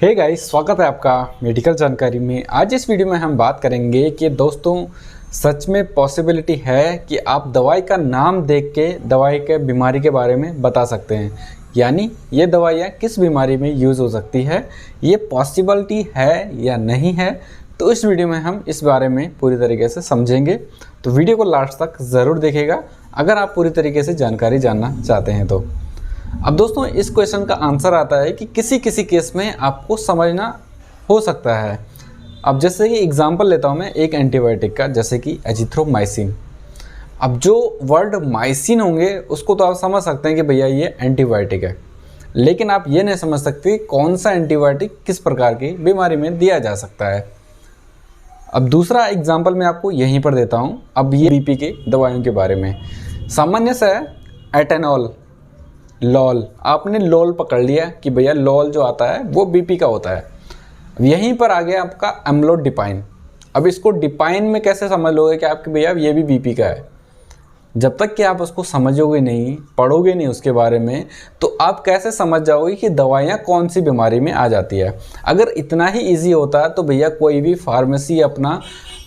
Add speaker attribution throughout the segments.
Speaker 1: Hey guys, स्वागत है आपका मेडिकल जानकारी में। आज इस वीडियो में हम बात करेंगे कि दोस्तों सच में पॉसिबिलिटी है कि आप दवाई का नाम देख के दवाई के बीमारी के बारे में बता सकते हैं, यानी ये दवाइयाँ किस बीमारी में यूज़ हो सकती है, ये पॉसिबिलिटी है या नहीं है। तो इस वीडियो में हम इस बारे में पूरी तरीके से समझेंगे, तो वीडियो को लास्ट तक ज़रूर देखिएगा अगर आप पूरी तरीके से जानकारी जानना चाहते हैं तो। अब दोस्तों इस क्वेश्चन का आंसर आता है कि किसी किसी केस में आपको समझना हो सकता है। अब जैसे कि एग्जांपल लेता हूँ मैं एक एंटीबायोटिक का, जैसे कि एजिथ्रोमाइसिन। अब जो वर्ड माइसिन होंगे उसको तो आप समझ सकते हैं कि भैया ये एंटीबायोटिक है, लेकिन आप ये नहीं समझ सकते कौन सा एंटीबायोटिक किस प्रकार की बीमारी में दिया जा सकता है। अब दूसरा एग्जाम्पल मैं आपको यहीं पर देता हूँ। अब ये बीपी के दवाइयों के बारे में सामान्य सा है, एटेनॉल, लॉल। आपने लॉल पकड़ लिया कि भैया लॉल जो आता है वो बीपी का होता है। यहीं पर आ गया आपका एम्लोडिपाइन। अब इसको डिपाइन में कैसे समझ लोगे कि आपके भैया ये भी बीपी का है। जब तक कि आप उसको समझोगे नहीं, पढ़ोगे नहीं उसके बारे में, तो आप कैसे समझ जाओगे कि दवाइयाँ कौन सी बीमारी में आ जाती है। अगर इतना ही ईजी होता तो भैया कोई भी फार्मेसी अपना,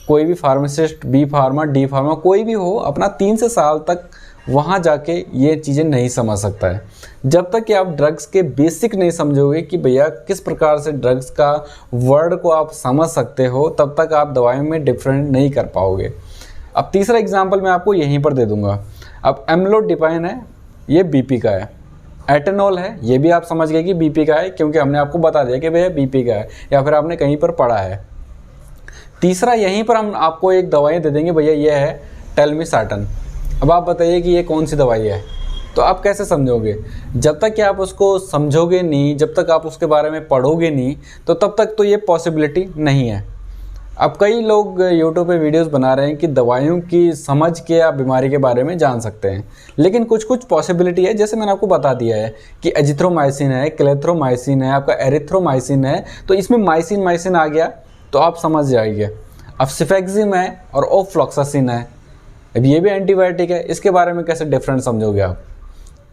Speaker 1: कोई भी pharmacist, B pharma, D pharma, कोई भी हो, अपना 3 से साल तक वहाँ जाके ये चीज़ें नहीं समझ सकता है। जब तक कि आप ड्रग्स के बेसिक नहीं समझोगे कि भैया किस प्रकार से ड्रग्स का वर्ड को आप समझ सकते हो, तब तक आप दवाइयों में डिफरेंट नहीं कर पाओगे। अब तीसरा एग्जांपल मैं आपको यहीं पर दे दूंगा। अब एम्लोडिपाइन है, ये बीपी का है। एटेनॉल है, ये भी आप समझ गए कि बीपी का है, क्योंकि हमने आपको बता दिया कि भैया बीपी का है, या फिर आपने कहीं पर पढ़ा है। तीसरा यहीं पर हम आपको एक दवाई दे देंगे, भैया ये है टेलमिसार्टन। अब आप बताइए कि ये कौन सी दवाई है, तो आप कैसे समझोगे। जब तक कि आप उसको समझोगे नहीं, जब तक आप उसके बारे में पढ़ोगे नहीं, तो तब तक तो ये पॉसिबिलिटी नहीं है। अब कई लोग यूट्यूब पे वीडियोस बना रहे हैं कि दवाइयों की समझ के आप बीमारी के बारे में जान सकते हैं, लेकिन कुछ कुछ पॉसिबिलिटी है। जैसे मैंने आपको बता दिया है कि एजिथ्रोमाइसिन है, क्लेथ्रोमाइसिन है, आपका एरिथ्रोमाइसिन है, तो इसमें माइसिन आ गया तो आप समझ जाइए। अब सिफेक्सिम है और ओफ्लॉक्सासिन है, अब ये भी एंटीबायोटिक है। इसके बारे में कैसे डिफरेंट समझोगे आप।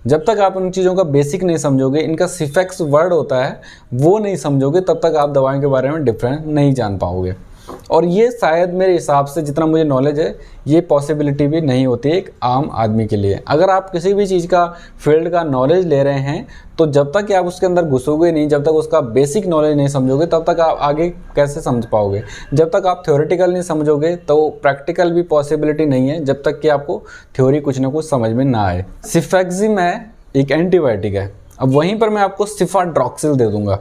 Speaker 1: जब तक आप उन चीज़ों का बेसिक नहीं समझोगे, इनका सिफेक्स वर्ड होता है वो नहीं समझोगे, तब तक आप दवाइयों के बारे में डिफरेंट नहीं जान पाओगे। और ये शायद मेरे हिसाब से, जितना मुझे नॉलेज है, ये पॉसिबिलिटी भी नहीं होती एक आम आदमी के लिए। अगर आप किसी भी चीज़ का, फील्ड का नॉलेज ले रहे हैं, तो जब तक कि आप उसके अंदर घुसोगे नहीं, जब तक उसका बेसिक नॉलेज नहीं समझोगे, तब तक आप आगे कैसे समझ पाओगे। जब तक आप थ्योरेटिकल नहीं समझोगे तो प्रैक्टिकल भी पॉसिबिलिटी नहीं है, जब तक कि आपको थ्योरी कुछ ना कुछ समझ में ना आए। सिफेक्सिम है, एक एंटीबायोटिक है। अब वहीं पर मैं आपको सिफाड्रॉक्सिल दे दूंगा।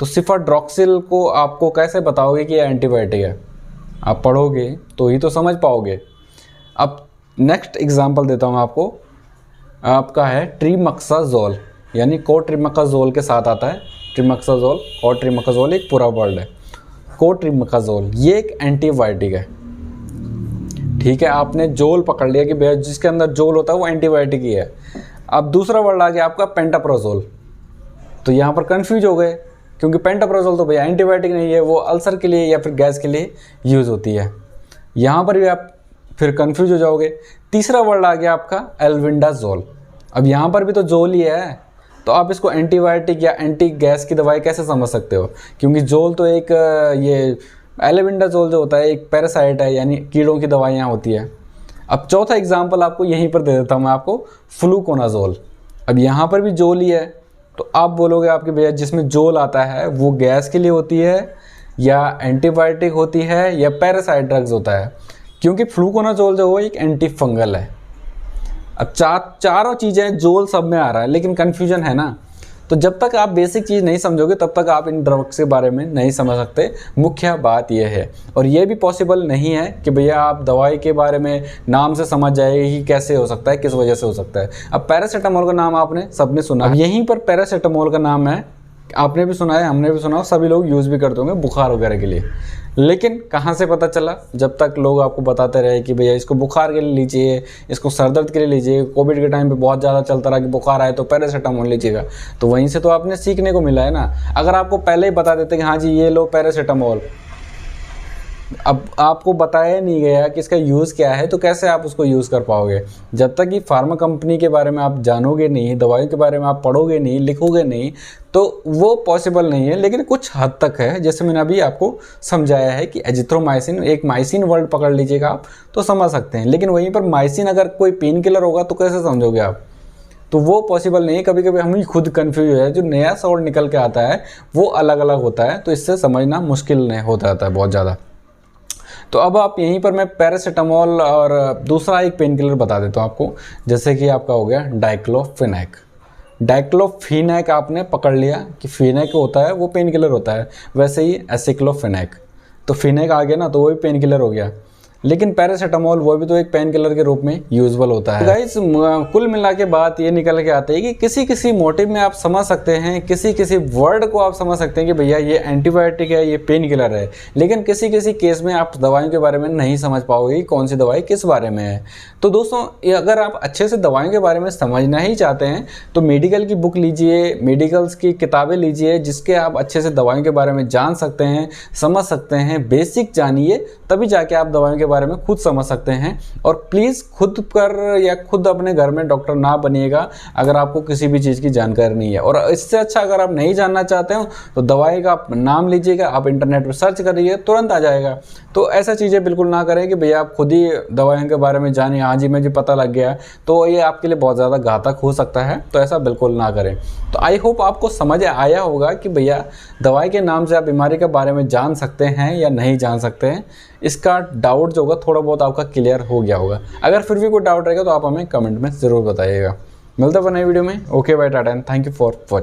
Speaker 1: तो सिफाड्रॉक्सिल को आपको कैसे बताओगे कि ये एंटीबायोटिक है। आप पढ़ोगे तो ही तो समझ पाओगे। अब नेक्स्ट एग्जांपल देता हूँ आपको। आपका है ट्रीमक्साजोल, यानी कोट्रीमक्साजोल के साथ आता है। ट्रीमक्साजोल, कोट्रीमक्साजोल एक पूरा वर्ड है। कोट्रीमक्साजोल ये एक एंटीबायोटिक है, ठीक है। आपने जोल पकड़ लिया कि भैया जिसके अंदर जोल होता है वो एंटीबायोटिक ही है। अब दूसरा वर्ड आ गया आपका पेंटाप्रोजोल। तो यहाँ पर कन्फ्यूज हो गए, क्योंकि पेंटाप्रोजोल तो भैया एंटीबायोटिक नहीं है, वो अल्सर के लिए या फिर गैस के लिए यूज़ होती है। यहाँ पर भी आप फिर कंफ्यूज हो जाओगे। तीसरा वर्ड आ गया आपका एल्विंडाजोल। अब यहाँ पर भी तो जोल ही है, तो आप इसको एंटीबायोटिक या एंटी गैस की दवाई कैसे समझ सकते हो, क्योंकि जोल तो एक ये एल्विंडाजोल जो होता है एक पैरासाइट है, यानी कीड़ों की दवाइयाँ होती है। अब चौथा एग्जाम्पल आपको यहीं पर दे देता हूँ मैं आपको, फ्लूकोनाजोल। अब यहाँ पर भी जोल ही है, तो आप बोलोगे आपके भैया जिसमें जोल आता है वो गैस के लिए होती है, या एंटीबायोटिक होती है, या पैरासाइट ड्रग्स होता है, क्योंकि फ्लूकोनाजोल जो वो एक एंटी फंगल है। अब चारों चीज़ें जोल सब में आ रहा है, लेकिन कन्फ्यूजन है ना। तो जब तक आप बेसिक चीज़ नहीं समझोगे, तब तक आप इन ड्रग्स के बारे में नहीं समझ सकते। मुख्य बात यह है, और ये भी पॉसिबल नहीं है कि भैया आप दवाई के बारे में नाम से समझ जाएगी कि कैसे हो सकता है, किस वजह से हो सकता है। अब पैरासीटामोल का नाम आपने सबने सुना, अब यहीं पर पैरासीटामोल का नाम है, आपने भी सुना है, हमने भी सुना, सभी लोग यूज़ भी करते होंगे बुखार वगैरह के लिए। लेकिन कहाँ से पता चला, जब तक लोग आपको बताते रहे कि भैया इसको बुखार के लिए लीजिए, इसको सर दर्द के लिए लीजिए। कोविड के टाइम पे बहुत ज़्यादा चलता रहा कि बुखार आए तो पैरासीटामोल लीजिएगा, तो वहीं से तो आपने सीखने को मिला है ना। अगर आपको पहले ही बता देते कि हाँ जी ये लो पैरासीटामोल, अब आपको बताया नहीं गया कि इसका यूज़ क्या है, तो कैसे आप उसको यूज़ कर पाओगे? जब तक कि फार्मा कंपनी के बारे में आप जानोगे नहीं, दवाइयों के बारे में आप पढ़ोगे नहीं, लिखोगे नहीं, तो वो पॉसिबल नहीं है। लेकिन कुछ हद तक है, जैसे मैंने अभी आपको समझाया है कि एजिथ्रोमाइसिन, एक माइसिन वर्ड पकड़ लीजिएगा आप तो समझ सकते हैं। लेकिन वहीं पर माइसिन अगर कोई पेन किलर होगा तो कैसे समझोगे आप? तो वो पॉसिबल नहीं है। कभी कभी हम ही खुद कन्फ्यूज हो जाए, जो नया वर्ड निकल के आता है वो अलग अलग होता है, तो इससे समझना मुश्किल नहीं हो जाता है बहुत ज़्यादा। तो अब आप यहीं पर मैं पैरासीटामोल और दूसरा एक पेन किलर बता देता हूँ आपको, जैसे कि आपका हो गया डाइक्लोफिनेक। डाइक्लोफिनेक आपने पकड़ लिया कि फिनेक होता है वो पेन किलर होता है, वैसे ही एसिक्लोफिनेक, तो फिनेक आ गया ना, तो वो भी पेन किलर हो गया। लेकिन पैरासीटामोल वो भी तो एक पेन किलर के रूप में यूजुअल होता है। गाइस कुल मिला के बात ये निकल के आती है कि किसी किसी मोटिव में आप समझ सकते हैं, किसी किसी वर्ड को आप समझ सकते हैं कि भैया ये एंटीबायोटिक है, ये पेन किलर है। लेकिन किसी किसी केस में आप दवाइयों के बारे में नहीं समझ पाओगे कौन सी दवाई किस बारे में है। तो दोस्तों अगर आप अच्छे से दवाइयों के बारे में समझना ही चाहते हैं तो मेडिकल की बुक लीजिए, मेडिकल्स की किताबें लीजिए, जिसके आप अच्छे से दवाइयों के बारे में जान सकते हैं, समझ सकते हैं, बेसिक जानिए, तभी जाके आप दवाइयों के बारे में खुद समझ सकते हैं। और प्लीज़ खुद कर या खुद अपने घर में डॉक्टर ना बनिएगा अगर आपको किसी भी चीज़ की जानकारी नहीं है। और इससे अच्छा अगर आप नहीं जानना चाहते हो तो दवाई का नाम लीजिएगा, आप इंटरनेट पर सर्च करिए, तुरंत आ जाएगा। तो ऐसा चीज़ें बिल्कुल ना करें कि भैया आप खुद ही दवाइयों के बारे में जानिए, हाँ जी मुझे पता लग गया, तो ये आपके लिए बहुत ज़्यादा घातक हो सकता है। तो ऐसा बिल्कुल ना करें। तो आई होप आपको समझ आया होगा कि भैया दवाई के नाम से आप बीमारी के बारे में जान सकते हैं या नहीं जान सकते हैं। इसका डाउट जो होगा थोड़ा बहुत आपका क्लियर हो गया होगा। अगर फिर भी कोई डाउट रहेगा तो आप हमें कमेंट में ज़रूर बताइएगा। मिलते हैं नई वीडियो में। Okay bye, tata and thank you for watching.